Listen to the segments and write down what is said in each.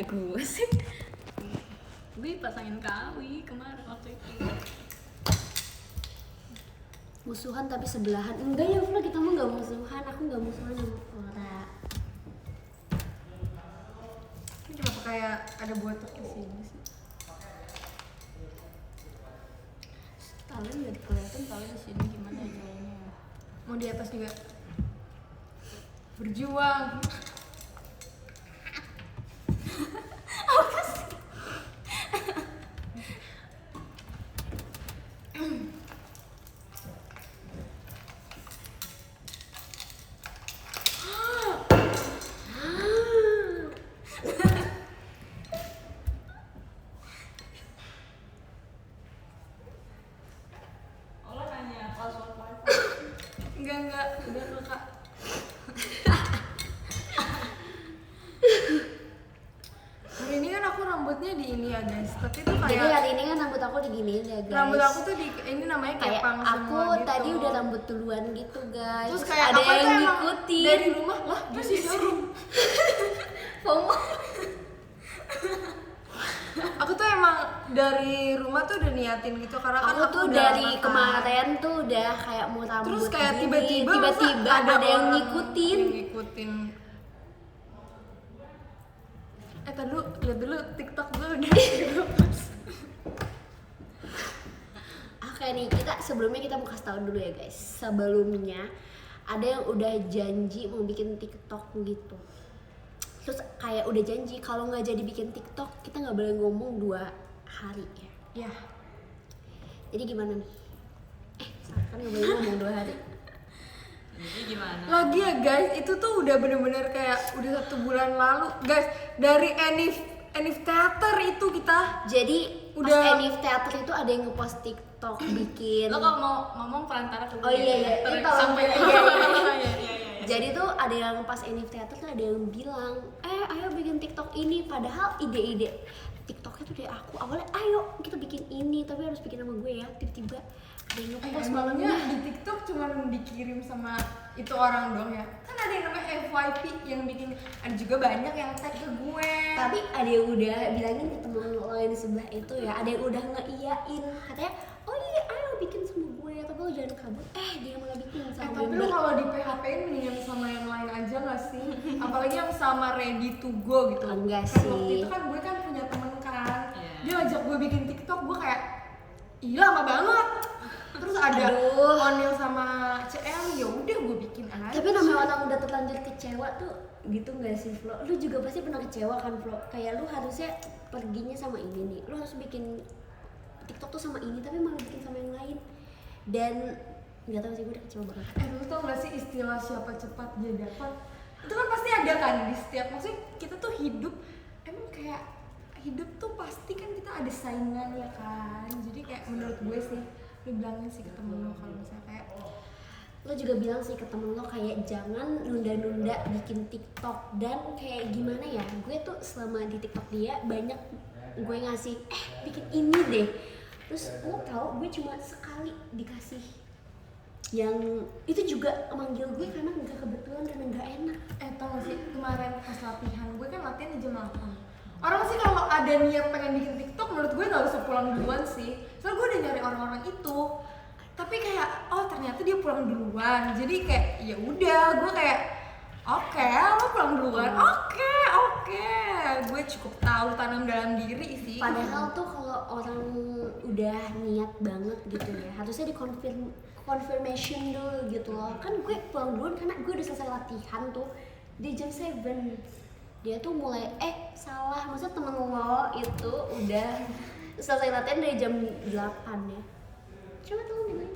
nanya gue sih? Gue pasangin kawi kemarin waktu itu. Musuhan tapi sebelahan. Enggak ya Flo, kita mah nggak musuhan. Aku nggak musuhan sama Flora. Ini kenapa kayak ada botak di sini sih? Kalian nggak kelihatan kalau di sini gimana caranya? Mau di atas juga. Berjuang. Allah nanya password wifi. Enggak, udah Kak. Hari ini kan aku rambutnya di ini ya guys, tapi tuh Jadi kayak hari ini kan rambut aku diginiin ya guys. rambut aku tuh di ini namanya kayak kepang aku semua gitu. tadi udah rambut duluan gitu guys. Terus kayak ada aku yang tuh emang ngikutin. dari rumah lah di showroom. FOMO. Aku tuh emang dari rumah tuh udah niatin gitu karena kan Aku tuh udah dari lama kan. kemarin tuh udah kayak mau rambut Terus kayak gini, tiba-tiba tiba-tiba masa ada yang orang ngikutin. yang ngikutin. Tadi dulu, lihat dulu TikTok gue udah dilepas. Oke nih, kita sebelumnya kita mau kasih tahu dulu ya guys. Sebelumnya ada yang udah janji mau bikin TikTok gitu. Terus kayak udah janji kalau nggak jadi bikin TikTok kita nggak boleh ngomong 2 hari ya. Ya, Jadi gimana nih? Kan nggak boleh ngomong 2 hari. Jadi gimana? lagi ya guys, itu tuh udah bener-bener kayak udah 1 bulan lalu guys, dari Enif Theater itu kita Jadi Udah- pas Enif Theater itu ada yang ngepost TikTok bikin. Lo kalau mau ngomong perantara ke gue. Oh iya, iya. Terus Ini tolong sampai gue. iya. Jadi tuh ada yang pas Enif Theater tuh ada yang bilang, ayo bikin TikTok ini. Padahal ide-ide TikToknya tuh dari aku. Awalnya ayo kita bikin ini, tapi harus bikin sama gue ya. Tiba-tiba ada yang ngepost malamnya malamnya. di TikTok cuma dikirim sama itu orang dong ya. Kan ada yang namanya FYP yang bikin, ada juga banyak yang tag ke gue. Tapi ada yang udah bilangin ke temen lo yang di sebelah itu ya. Ada yang udah ngeiyain. Katanya, oh iya ayo bikin sama gue. Tapi lo jangan kabur. Dia malah bikin sama Tapi lu member. kalau di PHP-in mendingan sama yang lain aja gak sih? Apalagi yang sama Ready to Go gitu. Enggak Kan waktu sih. itu kan gue kan punya temen kan. Iya. Dia ngajak gue bikin TikTok, gue kayak ih lama banget. Terus ada Aduh. Onil sama CL, ya udah gue bikin aja. Tapi namanya orang udah terlanjur kecewa tuh gitu nggak sih Flo? Lu juga pasti pernah kecewa kan Flo? Kayak lu harusnya perginya sama ini nih, lu harus bikin TikTok tuh sama ini tapi malah bikin sama yang lain. Dan nggak tahu sih, gue udah kecewa banget. Lu tau gak sih istilah siapa cepat dia dapat? Itu kan pasti ada kan di setiap, maksudnya kita tuh hidup, emang kayak hidup tuh pasti kan kita ada saingan ya kan. Jadi kayak menurut gue sih, lu bilangin sih ke temen lo kalau misalnya kayak Lo juga bilang sih ke temen lo kayak jangan nunda-nunda bikin TikTok. Dan kayak gimana ya, gue tuh selama di TikTok dia banyak gue ngasih bikin ini deh. Terus lo tau gue cuma sekali dikasih yang itu juga manggil gue karena nggak kebetulan karena nggak enak. tau gak sih kemarin pas latihan, gue kan latihan di jam 8. Orang sih kalau ada niat pengen bikin TikTok menurut gue gak usah pulang duluan sih. Soalnya gue udah nyari orang-orang itu. Tapi kayak oh ternyata dia pulang duluan. Jadi kayak ya udah gue kayak oke, lo pulang duluan. Oke. Gue cukup tahu tanam dalam diri sih. Padahal tuh kalau orang udah niat banget gitu ya, harusnya di confirmation dulu gitu loh. Kan gue pulang duluan karena gue udah selesai latihan tuh di jam 7. Dia tuh mulai salah, maksudnya temen lo itu udah selesai latihan dari jam 8 ya. Coba tolong gimana?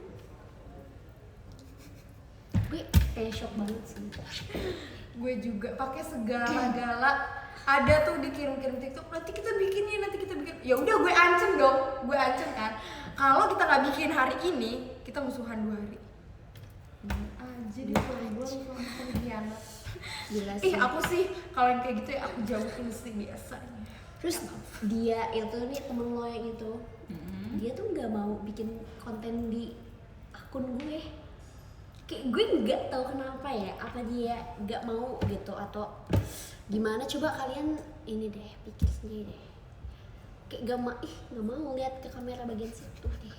Gue kayak shock banget sih. Gue juga pakai segala-gala. Ada tuh dikirim-kirim TikTok, nanti kita bikin. Ya udah gue ancam dong, kan. Kalau kita nggak bikin hari ini, kita musuhan 2 hari. Aja deh kalau gue musuhan pengkhianat. Gila sih. Aku sih kalau yang kayak gitu ya aku jauhin sih biasanya. Terus dia itu nih temen lo yang itu, dia tuh nggak mau bikin konten di akun gue. Kayak gue nggak tahu kenapa ya, apa dia nggak mau gitu atau Gimana coba kalian ini deh, pikir sendiri deh. Kayak gak mau lihat ke kamera bagian situ deh.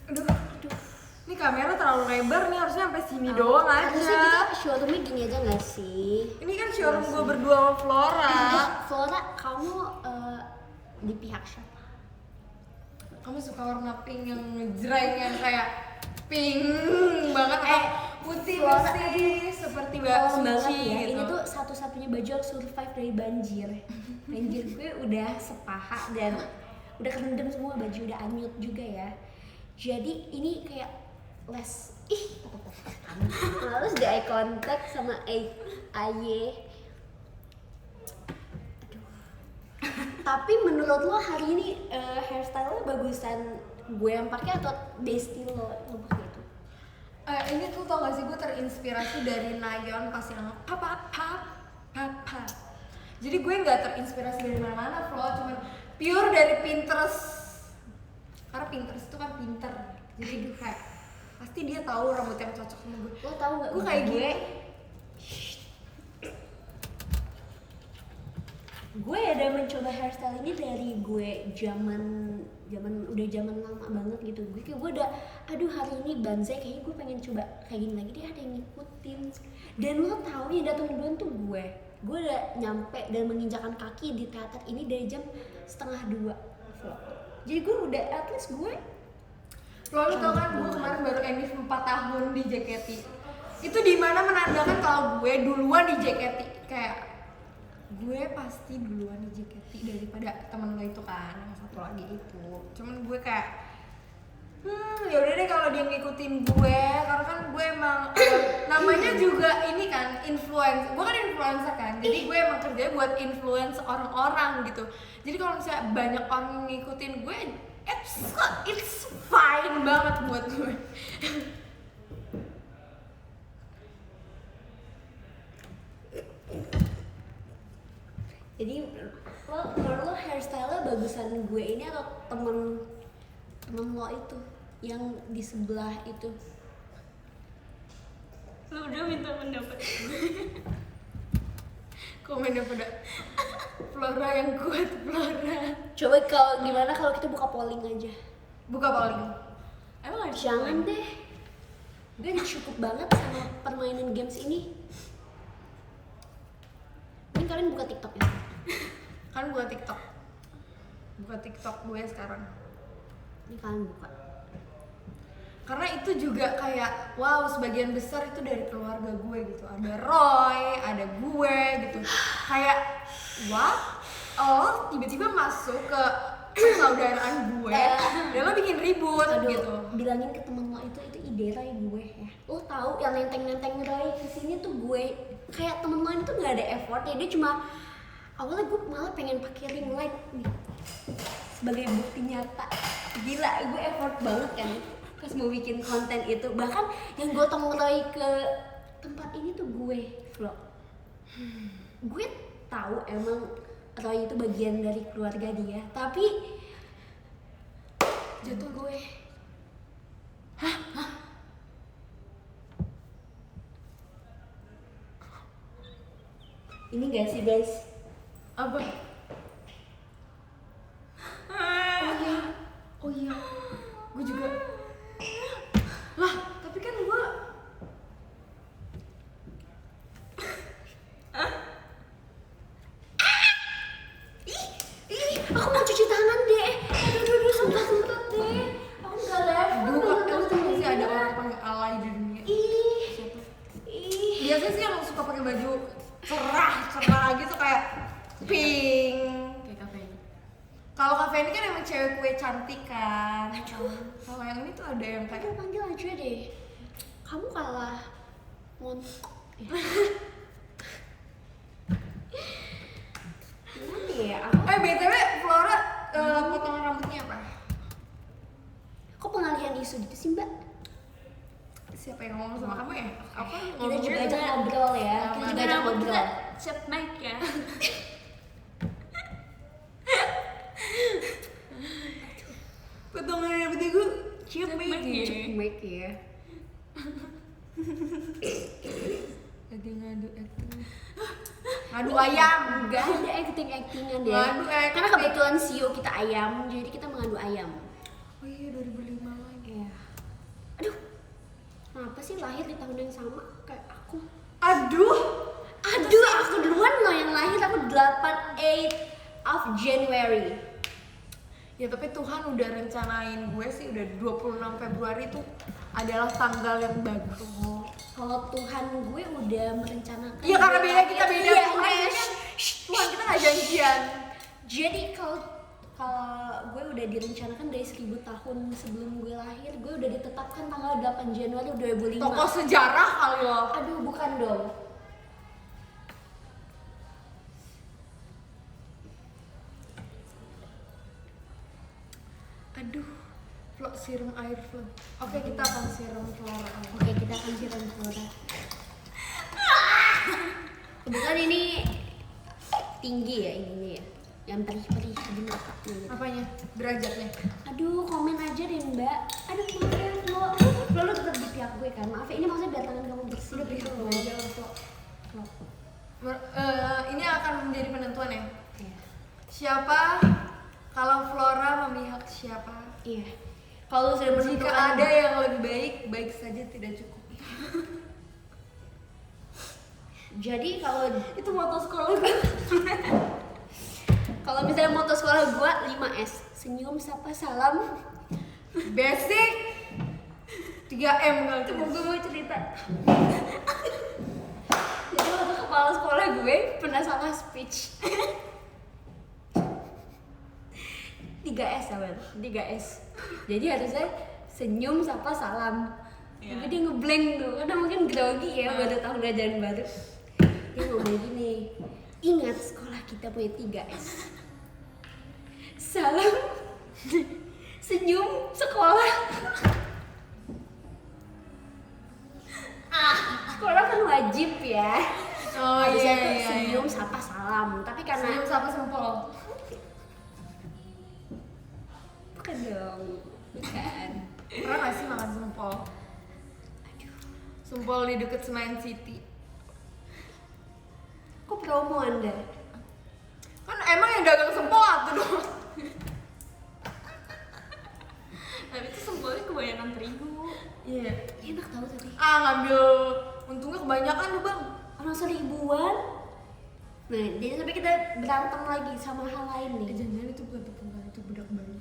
Aduh. Ini kamera terlalu lebar nih, harusnya sampai sini doang Harusnya kita aja. showroomnya gini aja gak sih? Ini kan showroom gue berdua sama Flora. Flora, kamu di pihak siapa? Kamu suka warna pink yang ngejreng yang kayak pink banget putih seperti Mbak Tolong banget Suci ya, gitu. ini tuh satu-satunya baju yang survive dari banjir. Banjir gue udah sepaha dan udah kerendam semua, baju udah anyut juga ya. Jadi ini kayak les harus di eye contact sama Aye. Tapi menurut lo hari ini hairstyle lo bagusan gue yang pakai atau bestie lo yang pakai itu? Ini tuh tau gak sih, gue terinspirasi dari Nayeon pas yang papa. Jadi gue nggak terinspirasi dari mana-mana, Flo, cuman pure dari Pinterest. Karena Pinterest itu kan pinter, jadi gue kayak pasti dia tahu rambut yang cocok sama gue. Lo tau gak Gue kayak gue gue ada mencoba hairstyle ini dari gue zaman lama banget gitu. Gue udah aduh hari ini banzai, kayaknya gue pengen coba kayak gini lagi deh, ada yang ngikutin. Dan lo tau yang datang duluan tuh gue udah nyampe dan menginjakan kaki di teater ini dari jam 1:30 vlog. Jadi gue udah at least gue Lo tau kan, gue kemarin baru enif 4 tahun di JKT. Itu dimana menandakan kalau gue duluan di JKT. Kayak gue pasti duluan di JKT daripada temen lo itu kan, yang satu lagi itu. Cuman gue kayak ya udah deh kalau dia ngikutin gue, karena kan gue emang namanya juga ini kan influencer. Gue kan influencer kan, jadi gue emang kerjanya buat influence orang-orang gitu. Jadi kalau misalnya banyak orang ngikutin gue, it's fine banget buat gue. jadi menurut lo hairstyle bagusan gue ini atau temen lo itu yang di sebelah itu? Lu udah minta pendapat gue. Komen pada Flora yang kuat, Flora. Coba gimana kalau kita buka polling aja? Buka polling. Emang ada? Jangan deh, gue udah cukup banget sama permainan games ini. Ini kalian buka TikTok ya? Kan buka TikTok. Buka TikTok gue sekarang. Ini kalian buka. Karena itu juga kayak wow, sebagian besar itu dari keluarga gue gitu. Ada Roy, ada gue gitu. Kayak what? Oh, tiba-tiba masuk ke persaudaraan gue dan lo bikin ribut. Aduh, gitu. bilangin ke temen lo itu ide Roy gue ya. Lo tahu yang nenteng Roy kesini tuh gue. Kayak temen lo ini tuh gak ada effort ya, dia cuma awalnya gue malah pengen pakai ring light nih sebagai bukti nyata. Gila, gue effort banget kan pas mau bikin konten itu. Bahkan yang gotong Roy ke tempat ini tuh gue vlog. Gue tahu emang Roy itu bagian dari keluarga dia, tapi jatuh gue. Ini gak sih guys? Apa? Oh iya. Gue juga. Lah, tapi kan gue Aku mau cuci tangan deh. Aduh, sempat deh. Aku nggak level. Emang tuh masih ada orang paling alay di dunia. Ih. Biasanya sih yang suka pakai baju cerah gitu kayak pink. Kayak kafe ini. Kalau kafe ini kan emang cewek kue cantik kan. Kalau yang ini tuh ada yang kayak Aduh, panggil aja deh. Kamu kalah montok. Gimana ya? BTW Flora potongan rambutnya apa? Kok pengalihan isu gitu sih mbak? Siapa yang ngomong sama kamu ya? Apa? Kita juga ajak ngobrol ya. Kita juga ajak ngobrol. Chat mic ya. Potongan rambutnya gue Chat mic ya. ngadu ayam. Enggak ada acting-actingan deh. Ngadu acting. Karena kebetulan CEO kita ayam, jadi kita mengadu ayam. Oh iya 2005 lagi. Iya. Aduh. Kenapa sih lahir di tahun yang sama kayak aku? Aduh, Aku duluan loh yang lahir, aku 8 of January. ya tapi Tuhan udah rencanain gue sih udah 26 Februari tuh adalah tanggal yang bagus. Kalau Tuhan gue udah merencanakan. Iya karena beda kita beda. Iya, Tuhan, iya. kan, Tuhan kita nggak janjian. Jadi kalau gue udah direncanakan dari 1000 tahun sebelum gue lahir, gue udah ditetapkan tanggal 8 Januari 2005. Tokoh sejarah kali lo. Aduh, bukan dong. Aduh, siram air Flo. Oke, kita akan siram Flora. Oke, kita akan siram Flora. Kebetulan ini tinggi ya ini ya, yang perih-perih di makeup-nya gitu. Apanya? Derajatnya. Aduh, komen aja deh Mbak. Aduh, maaf ya Flo. Flo lu tetap di pihak gue kan. Maaf ya, ini maksudnya biar tangan kamu bersih. Udah pihak gitu gue loh. aja lah, Flo. Flo. Ini akan menjadi penentuan ya. Iya. Siapa kalau Flora memihak siapa? Iya. Kalau sudah Jika menentukan ada yang lebih baik, baik saja tidak cukup. Jadi kalau Itu moto sekolah gue. kalau misalnya moto sekolah gue 5S. Senyum, sapa, salam. Basic 3M kali itu. Gue mau cerita. Jadi waktu kepala sekolah gue pernah salah speech. 3S sahabat, 3S. Jadi harusnya senyum, sapa, salam. Tapi dia ngeblank tuh, karena mungkin grogi ya baru tahun ajaran baru. Dia ngomong gini, ingat sekolah kita punya 3S. Salam, senyum, sekolah. Sekolah kan wajib ya. Oh Harusnya iya tuh iya. senyum, sapa, salam. Tapi karena Senyum sapa sempol. bukan dong, bukan. Pernah gak sih makan sempol? Sempol di deket Senayan City. Kok promo Anda? Kan emang yang dagang sempol tuh dong. Tapi itu sempolnya kebanyakan terigu. Iya. Enak tahu tapi. Ngambil untungnya kebanyakan tuh bang. Orang seribuan. Nah, jadi sampai kita berantem lagi sama hal lain nih. Jangan-jangan itu bukan tepung kali, itu budak Bali.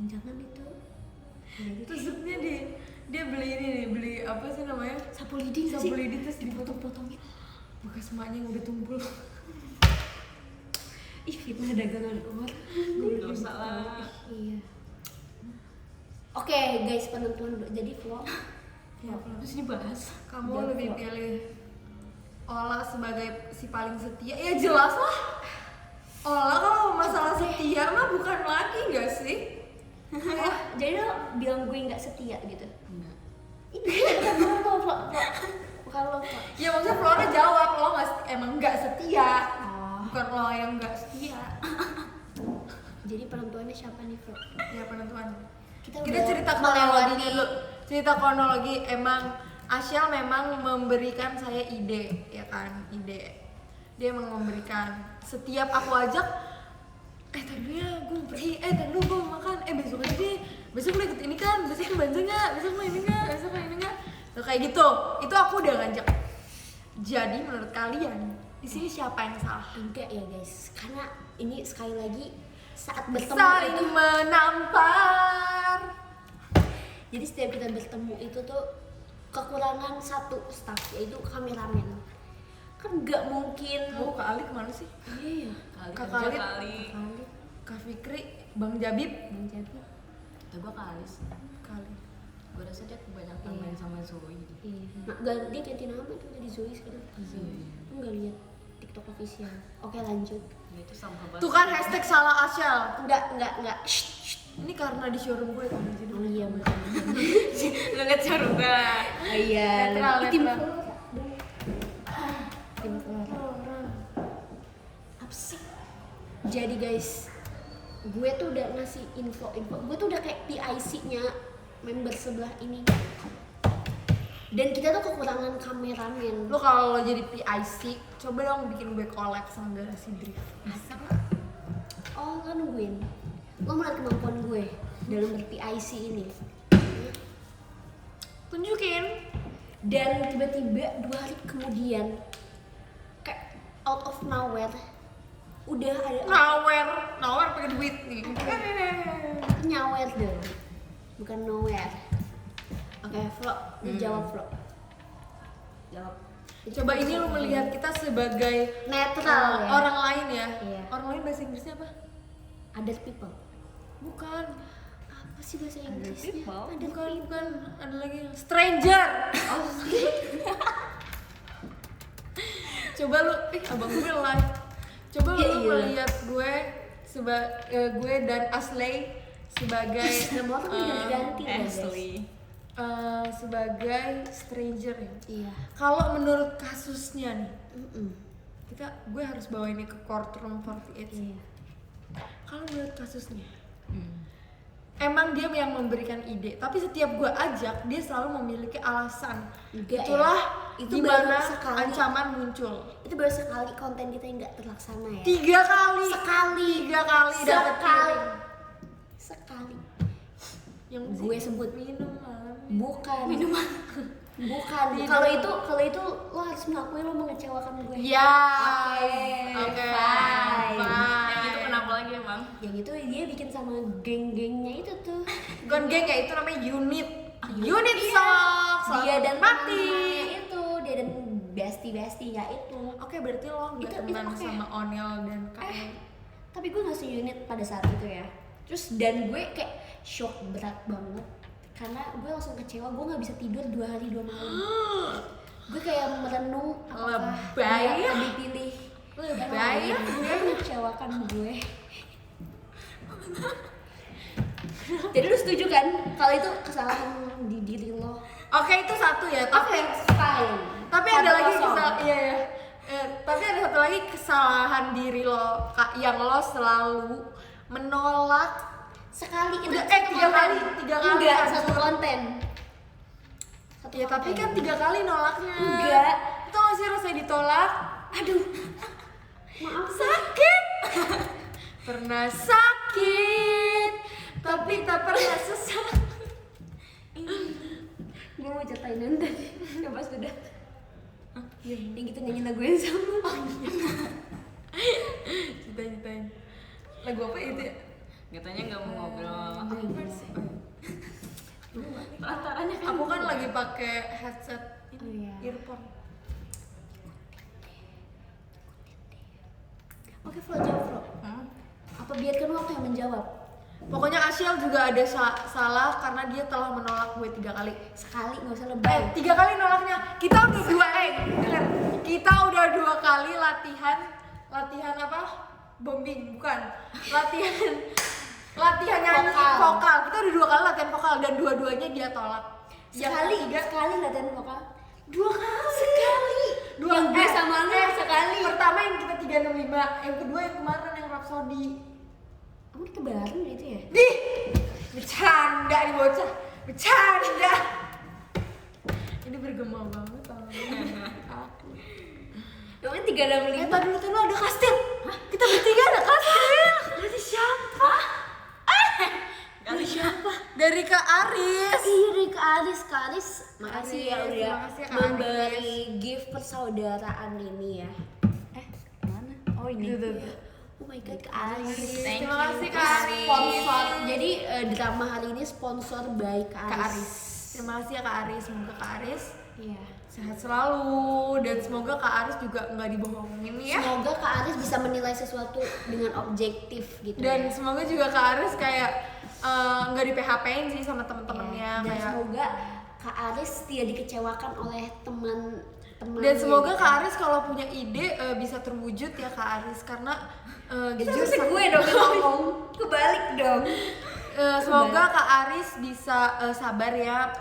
Jangan itu. Tusuknya dia beli ini nih, beli apa sih namanya? Sapu lidi nggak Sapu sih? lidi terus dipotong-potongin. Bekas emaknya yang udah tumpul. Ih, fitnah dagangan orang. Dosa lah. Iya. Oke, guys, penentuan dulu. Jadi vlog. Ya, Terus dibahas. kamu Jangan lebih vlog. pilih Ola sebagai si paling setia? Ya jelas lah. Ola kalau masalah setia mah bukan lagi nggak sih? Oh, jadi lo bilang gue nggak setia gitu? Enggak. Ini bukan lo, vlog. Bukan lo, vlog. Ya maksudnya Flora jawab lo emang nggak setia, Oh. bukan lo yang nggak setia. Jadi penentuannya siapa nih, vlog? Ya penentuan. Kita Kita udah cerita kronologi dulu. Cerita kronologi emang Asyel memang memberikan saya ide, ya kan, ide. Dia emang memberikan. Setiap aku ajak, tadi ya gue mau pergi, tadi gue mau makan, besok aja deh, besok lo ikut ini kan, besok lo bantu nggak, besok lo ini nggak, besok lo ini nggak, tuh kayak gitu. Itu aku udah ngajak. Jadi menurut kalian di sini siapa yang salah? Enggak ya guys, karena ini sekali lagi saat bertemu Saling itu, menampar. jadi setiap kita bertemu itu tuh kekurangan satu staff, yaitu kameramen. Kan nggak mungkin. Kamu Kak Ali kemana sih? Iya ya. Kali Kak kerja Khalid. kali. Kali Kak Fikri, Bang Jabib, menjadi. Kata gue kali sih. kali. Gue rasa dia kebanyakan main sama Zoe. Iya. Nah, dia ganti nama tuh jadi Zoe sekarang. Lu nggak lihat TikTok official. Oke lanjut. Dia itu sampah banget. Tuh kan hashtag salah Asyel. Enggak. Ini karena di showroom gue kan jadi. Oh iya bukan. Lu liat Caruba. Oh iya. Netral, Tim netral. Flora. Tim Flora. Apa sih? Jadi guys, gue tuh udah ngasih info. Gue tuh udah kayak PIC-nya member sebelah ini. Dan kita tuh kekurangan kameramen. Lo kalau lo jadi PIC, coba dong bikin gue collab sama Garasi Drift. Bisa nggak? Oh, kan nungguin. Lo melihat kemampuan gue dalam ber-PIC ini. Tunjukin. Dan tiba-tiba 2 hari kemudian kayak out of nowhere udah ada Nowhere pakai duit nih. nyawer dong, bukan nowhere. Oke, Flo, dijawab Flo. Jawab. Coba ini lo melihat kita sebagai netral ya. orang lain ya. Iya. Orang lain bahasa Inggrisnya apa? Other people. Bukan. Apa sih bahasa Inggrisnya? people? Bukan. Ada lagi yang stranger. Oh, Coba lu, abang gue live. Coba Iya, lu iya. melihat gue gue dan Asley sebagai nama orang udah ganti loh, guys. Ashley. Sebagai stranger ya. Iya. Kalau menurut kasusnya nih, Mm-mm. gue harus bawa ini ke courtroom 48. Iya. Kalau menurut kasusnya, emang dia yang memberikan ide, tapi setiap gue ajak dia selalu memiliki alasan. Enggak Itulah ya. Itu gimana baru sekali. ancaman muncul. Itu baru sekali konten kita yang nggak terlaksana ya. 3 kali. Sekali. 3 kali dapat Sekali. piring. Sekali. Yang Gue sebut. minum malam. Bukan. Minuman. Bukan. Tidak. Kalau itu lo harus mengakui lo mengecewakan gue. Ya. Oke, fine. Yang itu kenapa lagi emang? Yang itu dia bikin sama geng-gengnya itu tuh. Bukan geng ya, itu namanya unit. Iya. Unit socks. Dia dan mati. teman-temannya itu, dia dan bestie-bestie-nya itu. Oke, berarti lo nggak Itu teman oke. sama Onel dan Kak. Tapi gue nggak unit pada saat itu ya. Terus dan gue kayak shock berat banget karena gue langsung kecewa, gue nggak bisa tidur 2 hari 2 malam. Gue kayak merenung apakah Lebay. dia akan dipilih. Lebay. Dia mengecewakan gue. Jadi lu setuju kan kalau itu kesalahan di diri lo? Oke, itu satu ya. Tapi Fine. tapi ada lagi 1-0. kesalahan. Iya ya. Tapi ada satu lagi kesalahan diri lo, Kak, yang lo selalu menolak. Sekali itu Udah, satu 3 kali, konten. 3 kali. Enggak, hancur. satu konten. Satu Ya tapi konten. kan 3 kali nolaknya. Enggak. Itu gak sih rasanya ditolak? Aduh. Maaf. Sakit. Pernah sakit, tapi tak pernah sesak. Gue mau ceritain tadi. Coba sudah. Yang gitu nyanyi lagu yang sama. Ceritain. Lagu apa itu ya? Katanya nggak mau ngobrol. Iya. Antaranya kan. Aku kan lagi pakai headset Oh iya. earphone. Oke, Flo, jawab Flo. Apa biarkan waktu yang menjawab? Pokoknya Asyel juga ada salah karena dia telah menolak gue 3 kali. Sekali nggak usah lebay. 3 kali nolaknya. Kita udah denger. Kita udah 2 kali latihan apa? Bombing, bukan. Latihan nyanyi vokal. Kita udah 2 kali latihan vokal dan dua-duanya dia tolak. Sekali latihan vokal. 2 kali. Sekali. Dua, Yang gue sama lu sekali. Pertama yang kita 365, yang kedua yang kemarin yang Rhapsody. Kamu kita bareng gitu ya? Dih, bercanda nih bocah, bercanda. Ini bergema banget sama aku. Namanya 365. Tadi dulu ada kastil. Hah? Kita bertiga ada kastil. Berarti siapa? Dari siapa? Dari Kak Aris. Iya, dari Kak Aris. Makasih ya Aris, udah makasih, Kak memberi gift persaudaraan ini ya. Mana? Oh ini. Oh my god, Kak Aris. Thank Terima you. kasih Kak Aris. Sponsor. Jadi drama hari ini sponsor by Kak Kak Aris. Aris. Terima kasih ya Kak Aris. Semoga Kak Aris Iya. sehat selalu dan semoga Kak Aris juga nggak dibohongin ya. Semoga Kak Aris bisa menilai sesuatu dengan objektif gitu. Dan ya. semoga juga Kak Aris kayak nggak di PHP-in sih sama temen-temennya Dan kayak. semoga Kak Aris tidak dikecewakan oleh teman-teman. Dan semoga Kak Aris kalau punya ide bisa terwujud ya Kak Aris karena jujur Harusnya gue dong yang ngomong. Kebalik dong. semoga Kak Aris bisa sabar ya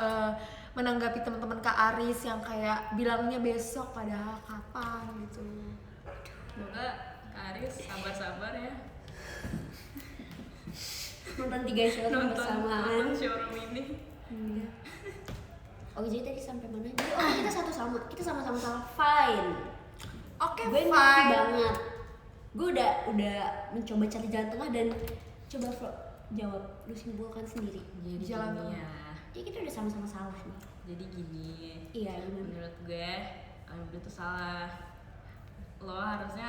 menanggapi teman-teman Kak Aris yang kayak bilangnya besok padahal kapan gitu. Semoga Kak Aris sabar-sabar ya. Nonton 3 showroom bersamaan. Nonton showroom ini. Oke, jadi tadi sampai mana? Jadi kita kita sama-sama salah. Fine. Oke, Gue ngerti fine. banget. Gue udah mencoba cari jalan tengah dan coba jawab, lu simpulkan sendiri. Jadi Jalan gini tengah. ya. Jadi kita udah sama-sama salah nih. Jadi gini. Iya, benar. Menurut gue, lu tuh salah. Lo harusnya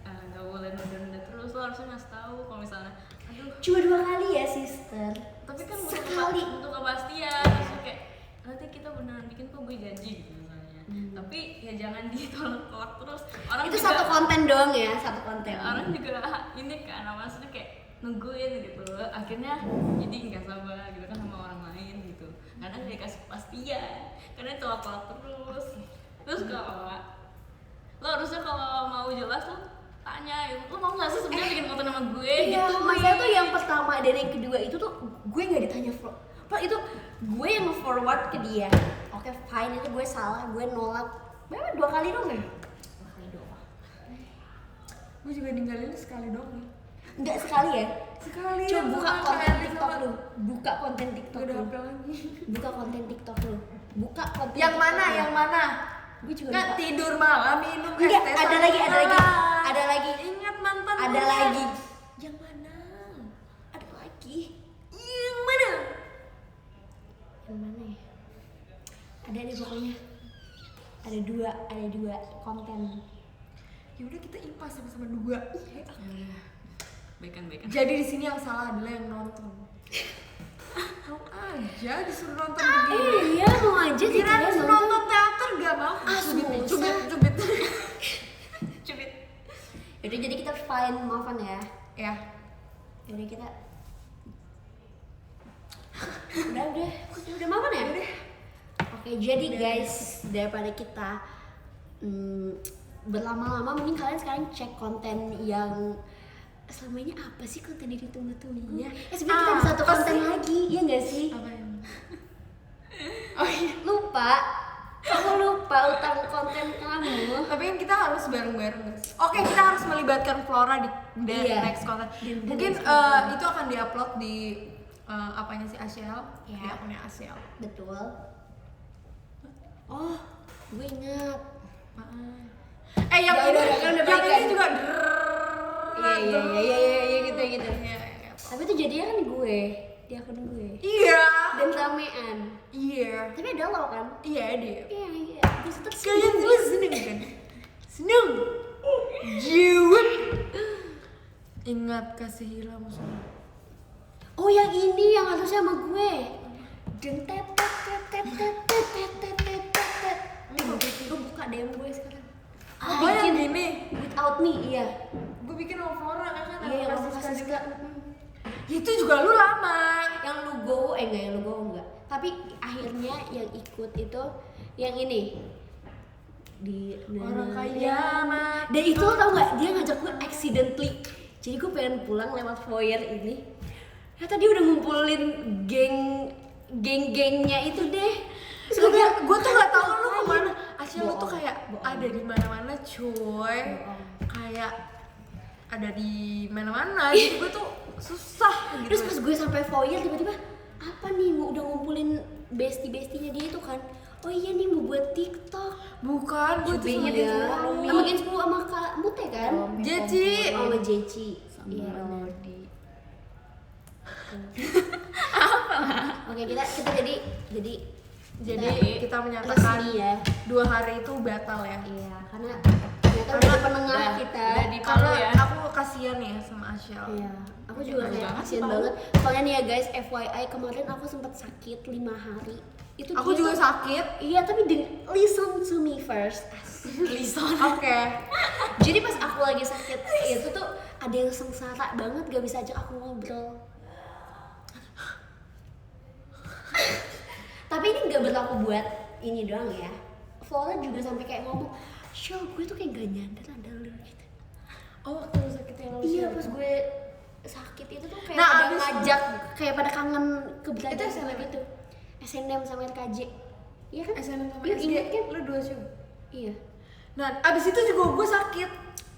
nggak boleh nunda terus. Lo harusnya ngasih tahu kalau misalnya, aduh. Cuma 2 kali ya, sister. Tapi kan sekali. untuk kepastian. Terus kayak nanti kita beneran bikin kok, gue janji gitu misalnya. Tapi ya jangan ditolak terus. Orang Itu juga, satu konten doang ya, satu konten. orang juga ini kan maksudnya kayak nungguin gitu. Akhirnya jadi nggak sabar gitu kan sama orang lain gitu. Karena dia kasih kepastian. Karena tolak terus. Terus kalau lo harusnya kalau mau jelas lo tanya, lo mau nggak sih sebenarnya bikin konten sama gue Iya, gitu. masalah tuh yang pertama dan yang kedua itu tuh gue nggak ditanya itu gue yang nge-forward ke dia. Oke, fine, itu gue salah, gue nolak. Berapa 2 kali dong ya? 2 kali doang. Gue juga ninggalin sekali doang nih. Enggak sekali ya? Sekali. Coba ya, buka sama konten kayak TikTok sama- lu. Buka konten TikTok Gak ada lu. HP lagi. Buka konten TikTok lu. Buka konten Yang TikTok mana? lu. Yang mana? Gue juga Nggak lupa. tidur malam minum es Enggak, teh ada sama lagi. malam. Ada lagi. Ingat mantan Ada gue. lagi. Yang mana? Ada lagi. Yang mana? Yang mana ya? Ada deh pokoknya. Ada dua konten. Ya udah kita impas sama-sama 2. Baikan. Jadi di sini yang salah adalah yang nonton. Mau aja disuruh nonton begini. Iya, mau aja Kira kita nonton teater gak mau. susah. Cubit. Cubit. Yaudah, jadi kita fine, maafan ya. Ya. Yaudah kita udah maafan ya? Udah. Oke, jadi guys, daripada kita berlama-lama, mending kalian sekarang cek konten yang selama ini apa sih konten yang ditunggu-tunggu? Iya. Sebenarnya kita ada satu Apa konten sih? lagi, iya nggak sih? Apa yang? Lupa. Kamu lupa utang konten kamu. Tapi kan kita harus bareng-bareng guys. Oke, kita harus melibatkan Flora di Iya. next content. Di Mungkin next content. itu akan diupload di apanya sih ACL? Iya. Di akunnya ACL. Betul. Oh, gue ingat. Yang Udah, ini, kan udah yang baikan. ini juga Iya gitu. Iya. Tapi itu jadinya kan gue, di akun gue. Iya. Dan ramean. Iya. Tapi ada lo kan? Iya dia. Iya. Gue tetap Kalian semua seneng kan? Seneng. Jiwet. Ingat kasih hilang musuh. Oh, yang ini yang harusnya sama gue. Deng tet. Lu buka DM gue sekarang. Oh yang gini. Without me, iya. Gue bikin sama Flora kan? Iya, yang aku kasih juga. juga. Itu juga lu lama. Yang lu go, enggak, yang lu go enggak. Tapi akhirnya yang ikut itu yang ini. Di Orang kaya mah. Dan itu lo tau nggak, dia ngajak gue accidentally. Jadi gue pengen pulang lewat foyer ini. Ternyata dia udah ngumpulin geng-gengnya itu deh. Terus Gue tuh gak tahu lu kemana. Asli lu tuh Bohong. kayak Bohong. ada di mana-mana cuy. Bohong. Kayak ada di mana-mana. Jadi gue tuh susah gitu. Terus pas gue sampai foyer tiba-tiba apa nih, mau udah ngumpulin bestie-bestinya dia itu kan. Oh iya nih mau buat TikTok. Bukan, gue tuh sama dia Iya. Sama Gen 10 sama Kak Mute kan? Jeci. Oh, sama Jeci. Sama Iya. Rodi. Oke, kita Jadi kita menyatakan resmi ya. 2 hari itu batal ya. Iya, karena ternyata udah ada penengah udah- kita. udah di- Karena Palu ya. aku kasihan ya sama Asyel. Iya, aku juga Palu kayak banget, kasihan Palu. banget. Soalnya nih ya guys, FYI kemarin aku sempat sakit 5 hari. Itu Aku dia juga tuh- sakit. Iya, tapi listen to me first. Lison. Oke. Jadi pas aku lagi sakit itu tuh ada yang sengsara banget, gak bisa ajak aku ngobrol. Tapi ini gak berlaku buat ini doang ya. Flora juga sampai kayak ngomong, "Syul, gue tuh kayak gak nyadar ada lu gitu." Oh, waktu lu sakit yang lalu. Iya, pas gue sakit itu tuh kayak Nah, pada abis- ngajak, kayak pada kangen keberadaan Itu SNM gitu. SNM sama RKJ. Iya kan? SNM sama Iya, SD. ingat kan? Lu 2 juga. Iya. Nah, abis itu juga gue sakit.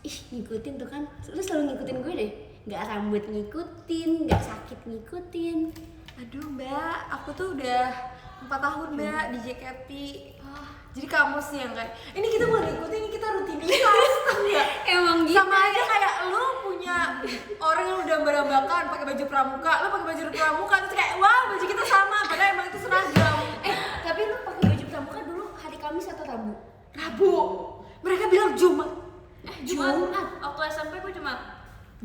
Ih, ngikutin tuh kan. Lu selalu ngikutin gue deh. Gak rambut ngikutin, gak sakit ngikutin. Aduh mbak, aku tuh udah 4 tahun Mbak di JKT. Jadi kamu sih yang kayak ini kita mau ngikutin, ini kita rutinitas enggak? Emang gitu. Sama aja kayak lu punya orang yang udah berambakan pakai baju pramuka, lu pakai baju pramuka terus kayak wah baju kita sama, padahal emang itu seragam. Tapi lu pakai baju pramuka dulu hari Kamis atau Rabu? Rabu. Mereka bilang Jumat. Jumat. Waktu SMP gue Jumat.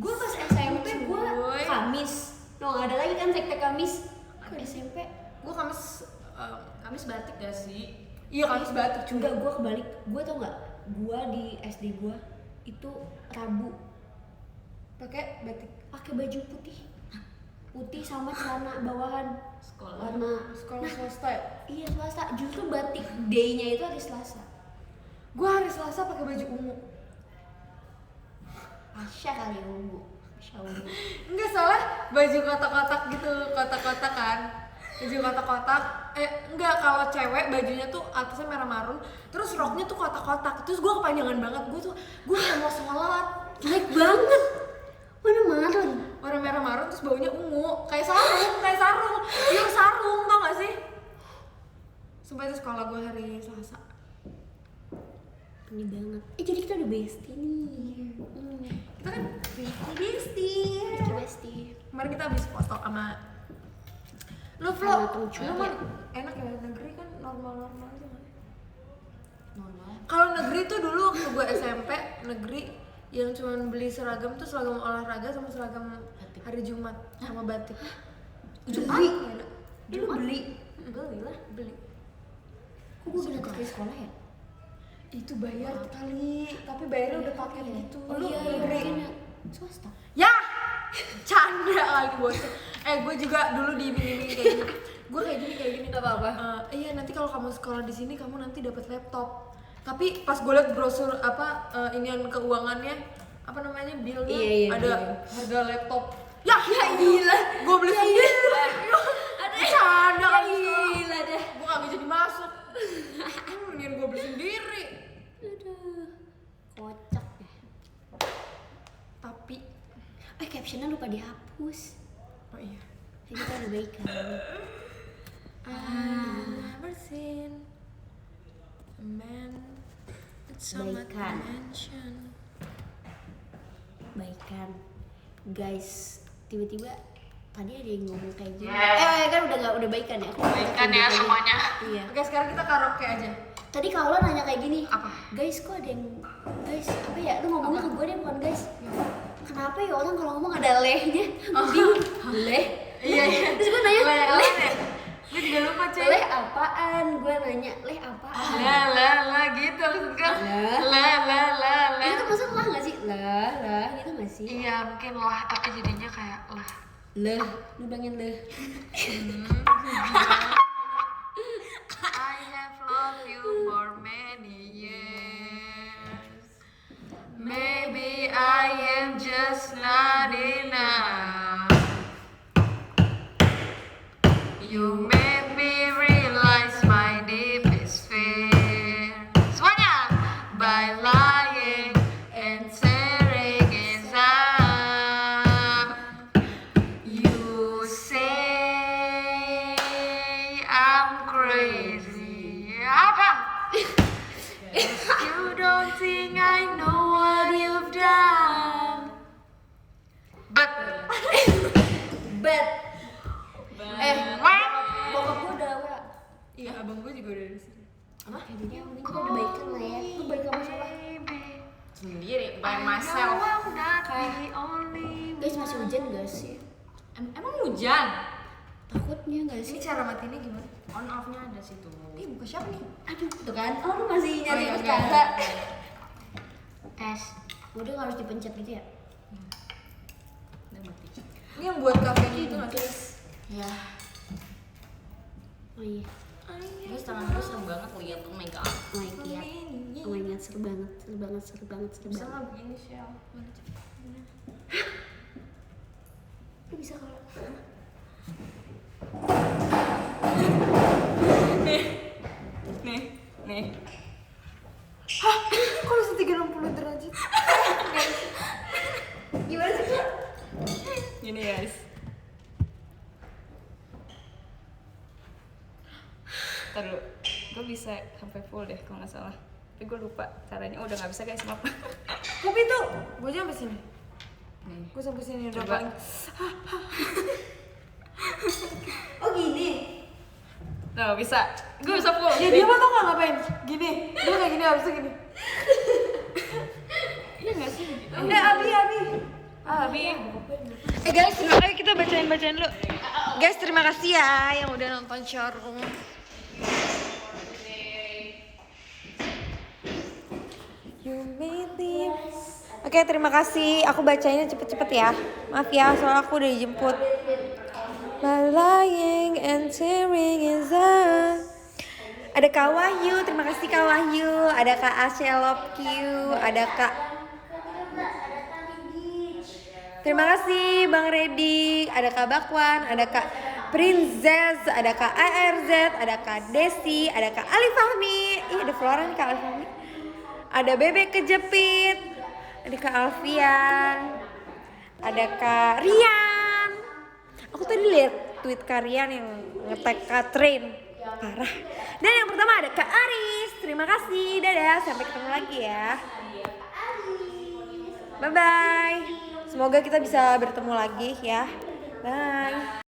Gue pas SMP gue Cuy. Kamis. No, ada lagi kan tek-tek Kamis. Ke SMP Gua Kamis Kamis batik gak sih? iya Kamis batik juga gue kebalik. Gue tau nggak? Gue di SD gue itu Rabu pakai batik pakai baju putih. Putih sama celana bawahan Sekolah. warna. sekolah swasta ya. Iya Selasa. Justru batik day-nya itu hari Selasa. Gua hari Selasa pakai baju ungu. Asya kali ungu. Asya ungu. Enggak salah, baju kotak-kotak gitu, kotak-kotak kan. Baju kotak-kotak. Enggak, kalau cewek bajunya tuh atasnya merah marun, terus roknya tuh kotak-kotak. Terus gua kepanjangan banget, gua kayak mau sholat. Jelek banget. Mana marun? Warna merah marun terus baunya ungu, kayak sarung. Pure sarung, tau gak sih? Sumpah itu sekolah gua hari Selasa. Ini banget. Jadi kita udah bestie nih. Kita kan bestie. Bestie. Kemarin kita habis foto sama lu Sama vlog, temen lu cowok. mah enak ya negeri kan normal-normal aja kan. Normal. Kalau negeri tuh dulu waktu gue SMP negeri yang cuman beli seragam tuh seragam olahraga sama seragam hari Jumat sama batik. Beli. Dulu beli. Beli lah. Beli. Kok gue udah ke sekolah ya? Itu bayar kali, tapi bayarnya udah paket gitu. Oh Lu iya, negeri. mungkin ya. Swasta. Ya, canda lagi bocah. Gue juga dulu diiming-iming kayak gini. Gue kayak gini. Gak apa-apa. Iya nanti kalau kamu sekolah di sini kamu nanti dapat laptop. Tapi pas gue liat brosur inian keuangannya apa namanya billnya Iya, ada iya. harga laptop. Ya gila, gue beli sendiri. Ada canda kali Gila deh. gue kagak jadi masuk. Mendingan gue beli sendiri. Aduh. Kocak ya. Tapi Captionnya lupa dihapus. oh iya. Jadi kita udah baik kan. Never seen a man with so much Baikan. attention. Baikan. Guys, tiba-tiba tadi ada yang ngomong kayak gini. Kan udah baikan ya. Baikan ya semuanya. Iya. Oke sekarang kita karaoke aja. Tadi kalau nanya kayak gini, Apa? guys kok ada yang, guys apa ya, lu ngomongnya ke gue deh bukan guys. Kenapa ya orang kalau ngomong ada lehnya? Bingung. Leh? Iya. Terus gue nanya, leh? Gue juga lupa cuy. Leh apaan? Gue nanya, leh apaan? La gitu maksud gue. La. Itu maksudnya lah gak sih? Lah gitu gak sih? Iya mungkin lah tapi jadinya kayak lah. Leh, lu bangin leh. I have loved you for many years. Maybe I am just not enough. You made me realize my deepest fear. Semuanya by lying and tearing it up. You say I'm crazy. Apa? You don't think I know what you've done. But Bokap gue udah WA. iya abang gue juga udah di sini. Apa? Jadi yang penting kita udah baikan lah ya. Lu baik sama siapa? Sendiri, by myself. Guys masih hujan gak sih? Emang hujan? Takutnya gak Ini sih? cara matinya gimana? On off-nya ada situ. Buka siapa nih? Aduh, tuh kan? Oh lu masih nyari iya, perkara. Tes. Udah harus dipencet gitu ya? Udah mati. Ini yang buat kafenya itu nggak sih? Ya. Oh iya. Terus tangan gue seru banget lihat, oh my god. Oh my god. Oh my god, seru banget. Bisa nggak begini Shell? Lu bisa kalau Nih. Hah? Kok bisa 360 derajat? gimana sih? Kak? Gini guys. bisa sampai full deh kalau nggak salah. Tapi gue lupa caranya. Udah nggak bisa guys, maaf. Kopi tuh, gue sampai sini. Nih. Gue sampai sini udah Coba. paling. Oh gini. Nah, bisa. Gue bisa full. Ya dia mah tau nggak ngapain? Gini, dia kayak gini abis itu gini. Iya nggak sih? Abi. Abi. Guys, ayo kita bacain dulu. Guys, terima kasih ya yang udah nonton showroom. You made me. Oke, terima kasih. Aku bacainnya cepet-cepet ya. Maaf ya, soalnya aku udah dijemput. My lying and tearing is up. Ada Kak Wahyu, terima kasih Kak Wahyu. Ada Kak Asya Love you. Ada Kak. Terima kasih Bang Redi. Ada Kak Bakwan, ada Kak Princess, ada Kak ARZ, ada Kak Desi, ada Kak Ali Fahmi. Ih, ada Floran Kak Ali Fahmi. Ada Bebek Kejepit. Ada Kak Alfian. Ada Kak Rian. Aku tadi lihat tweet Kak Rian yang nge-tag Kak Train. Parah. Dan yang pertama ada Kak Aris. Terima kasih. Dadah, sampai ketemu lagi ya. Bye bye. Semoga kita bisa bertemu lagi ya. Bye.